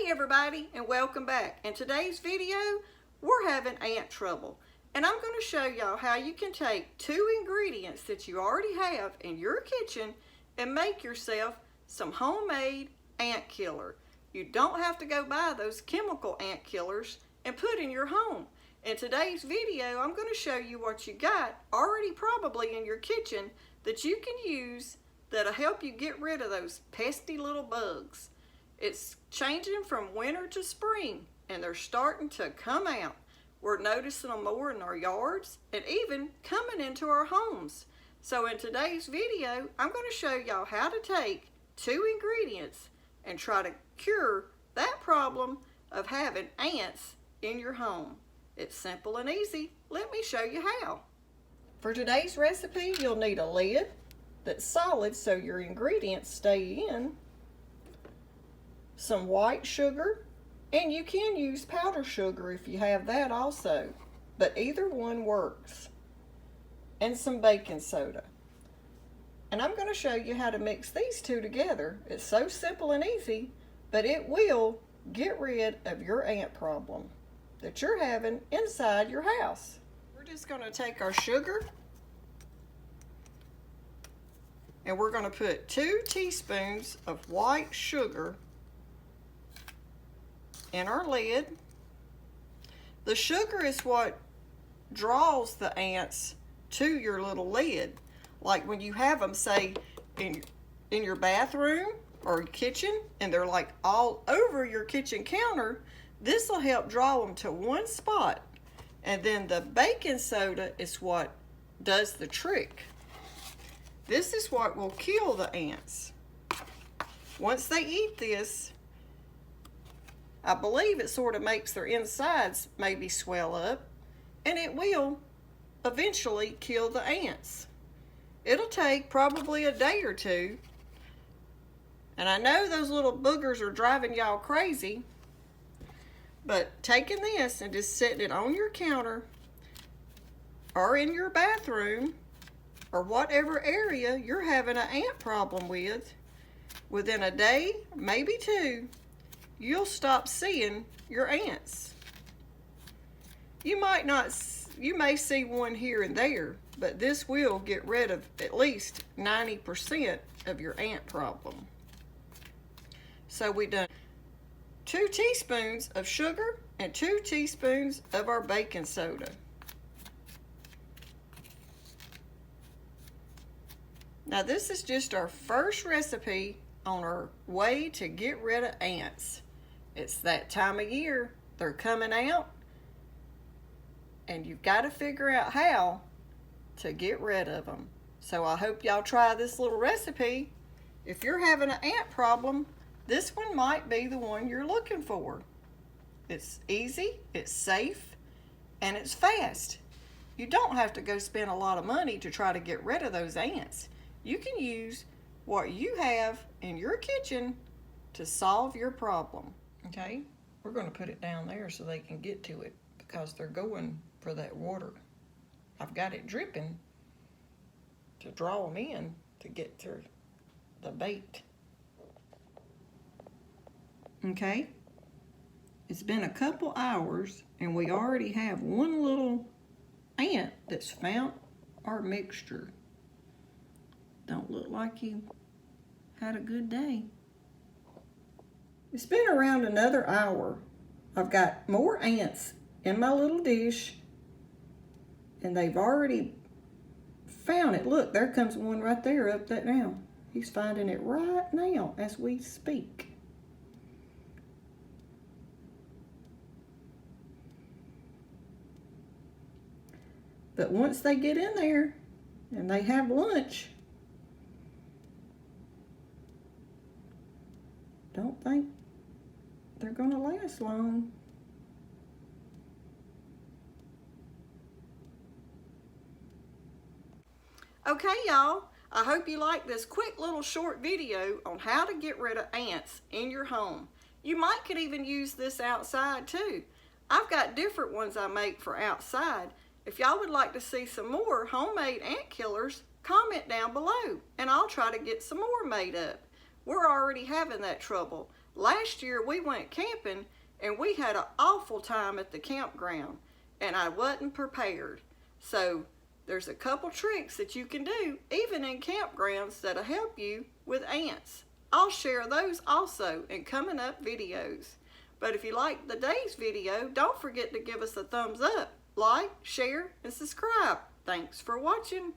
Hey everybody, and welcome back. In today's video, we're having ant trouble. And I'm going to show y'all how you can take two ingredients that you already have in your kitchen and make yourself some homemade ant killer. You don't have to go buy those chemical ant killers and put in your home. In today's video, I'm going to show you what you got already probably in your kitchen that you can use that'll help you get rid of those pesky little bugs. It's changing from winter to spring, and they're starting to come out. We're noticing them more in our yards and even coming into our homes. So in today's video, I'm going to show y'all how to take two ingredients and try to cure that problem of having ants in your home. It's simple and easy. Let me show you how. For today's recipe, you'll need a lid that's solid so your ingredients stay in, some white sugar, and you can use powdered sugar if you have that also, but either one works, and some baking soda. And I'm going to show you how to mix these two together. It's so simple and easy, but it will get rid of your ant problem that you're having inside your house. We're just going to take our sugar and we're going to put 2 teaspoons of white sugar in our lid. The sugar is what draws the ants to your little lid. Like when you have them, say, in your bathroom or kitchen, and they're like all over your kitchen counter, this will help draw them to one spot. And then the baking soda is what does the trick. This is what will kill the ants. Once they eat this, I believe it sort of makes their insides maybe swell up, and it will eventually kill the ants. It'll take probably a day or two, and I know those little boogers are driving y'all crazy, but taking this and just setting it on your counter or in your bathroom or whatever area you're having an ant problem with, within a day, maybe two, you'll stop seeing your ants. You may see one here and there, but this will get rid of at least 90% of your ant problem. So we've done 2 teaspoons of sugar and 2 teaspoons of our baking soda. Now this is just our first recipe on our way to get rid of ants. It's that time of year. They're coming out, and you've got to figure out how to get rid of them. So I hope y'all try this little recipe. If you're having an ant problem, this one might be the one you're looking for. It's easy, it's safe, and it's fast. You don't have to go spend a lot of money to try to get rid of those ants. You can use what you have in your kitchen to solve your problem. Okay, we're going to put it down there so they can get to it because they're going for that water. I've got it dripping to draw them in to get to the bait. Okay, it's been a couple hours and we already have one little ant that's found our mixture. Don't look like he had a good day. It's been around another hour. I've got more ants in my little dish, and they've already found it. Look, there comes one right there up that now. He's finding it right now as we speak. But once they get in there and they have lunch, don't think they're going to last long. Okay, y'all, I hope you like this quick little short video on how to get rid of ants in your home. You might could even use this outside too. I've got different ones I make for outside. If y'all would like to see some more homemade ant killers, comment down below and I'll try to get some more made up. We're already having that trouble. Last year we went camping and we had an awful time at the campground and I wasn't prepared. So there's a couple tricks that you can do even in campgrounds that'll help you with ants. I'll share those also in coming up videos. But if you liked today's video, don't forget to give us a thumbs up, like, share, and subscribe. Thanks for watching.